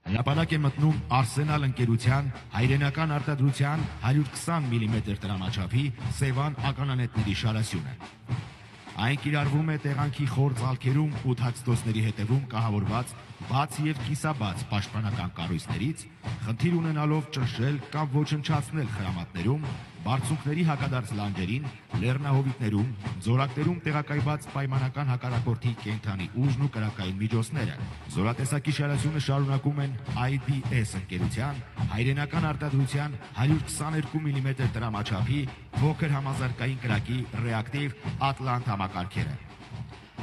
Հրապարակ է մտնում Arsenal ընկերության հայրենական արտադրության 120 մմ տրամաչափի Սևան ականանետների շարասյունը։ Այն կիրառվում է տեղանքի խոր ծալքերում ու թաքստոցների հետևում կահավորված բաց և կիսաբաց պաշտպանական կառույցներից, խնդիր ունենալով ճնշել կամ ոչնչացնել խրամատներում, բարձունքների հակադարձ լանջերին, լեռնահովիտներում, ձորակներում տեղակայված պայմանական հակառակորդի կենդանի ուժն ու կրակային միջոցները։ Զորատեսակի շարասյունը շարունակում են IDS ընկերության հայրենական արտադրության 122 մմ տրամաչափի փոքր համազարգային կրակի ռեակտիվ Atlant համակարգերը։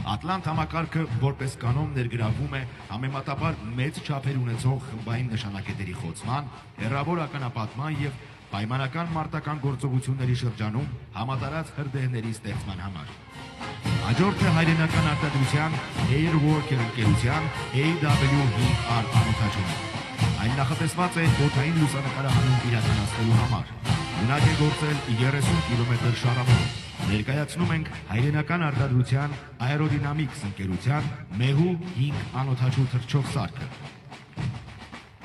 Atlant համակարգը որպես կանոն ներգրավվում է համեմատաբար մեծ չափեր ունեցող խմբային նշանակետերի խոցման, հեռավոր ականապատման և պայմանական մարտական գործողությունների շրջանում համատարած հրդեհների ստեղծման համար։ Հաջորդը հայրենական արտադրության Airworker ընկերության AW5R անոթաչունը։ Այն նախատեսված է օդային լուսանկարահանում իրականացնելու համար։ Ունակ է գործել 30 կմ շարավով։ Ներկայացնում ենք հայրենական արտադրության Aerodynamics ընկերության Mehu 5 անոթաչու թռչող սարքը։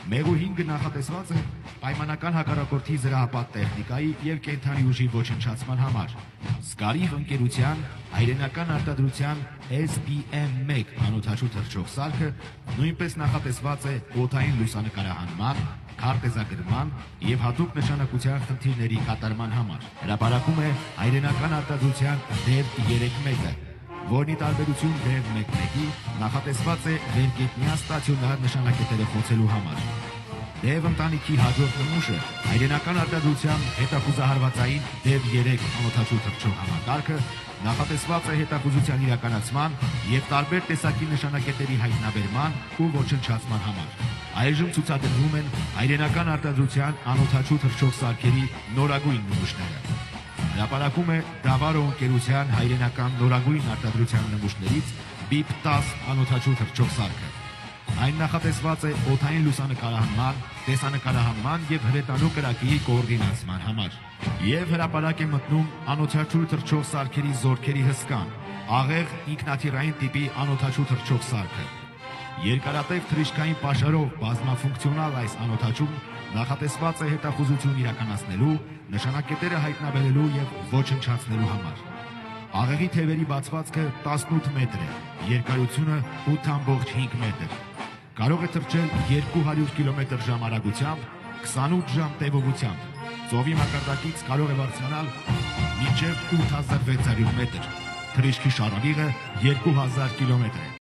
Mehu 5-ը նախատեսված է պայմանական հակառակորդի զրահապատ տեխնիկայի և կենդանի ուժի ոչնչացման համար։ Scariv ընկերության հայրենական արտադրության SPM1 անոթաչու թռչող սարքը նույնպես նախատեսված է օդային լուսանկարահանման, քարտեզագրման և հատուկ նշանակության խնդիրների կատարման համար։ Հրապարակում է հայրենական արտադրության DEV-3-ը, որն ի տարբերություն DEV-1-ի նախատեսված է վերգետնյա ստացիոնար նշանակետերը խոցելու համար։ DEV ընտանիքի հաջորդ նմուշը հայրենական արտադրության հետախուզահարվածային DEV-3 անոթաչու թռչող համակարգը նախատեսված է հետախուզության իրականացման և տարբեր տեսակի նշանակետերի հայտնաբերման ու ոչնչացման համար։ Այժմ ցուցադրվում են հայրենական արտադրության անոթաչու թռչող սարքերի նորագույն նմուշները։ Հրապարակում է Davaro ընկերության հայրենական նորագույն արտադրության նմուշներից BIP-10 անոթաչու թռչող սարքը։ Այն նախատեսված է օդային լուսանկարահանման, տեսանկարահանման և հրետանու կրակի կոորդինացման համար։ Եվ հրապարակ է մտնում անոթաչու թռչող սարքերի զորքերի հսկան, աղեղ ինքնաթիռային տիպի անոթաչու թռչող սարքը։ Երկարատև թռիչքային պաշարով բազմաֆունկցիոնալ այս անոթաչուն նախատեսված է հետախուզություն իրականացնելու, նշանակետերը հայտնաբերելու և ոչնչացնելու համար։ Աղեղի թևերի բացվածքը 18 մետր է, երկարությունը 8,5 մետր։ Կարող է թռչել 200 կմ/ժ արագությամբ, 28 ժամ տևողությամբ։ Ծովի մակարդակից կարող է բարձրանալ մինչև 8600 մետր։ Թռիչքի շարավիղը 2000 կմ է։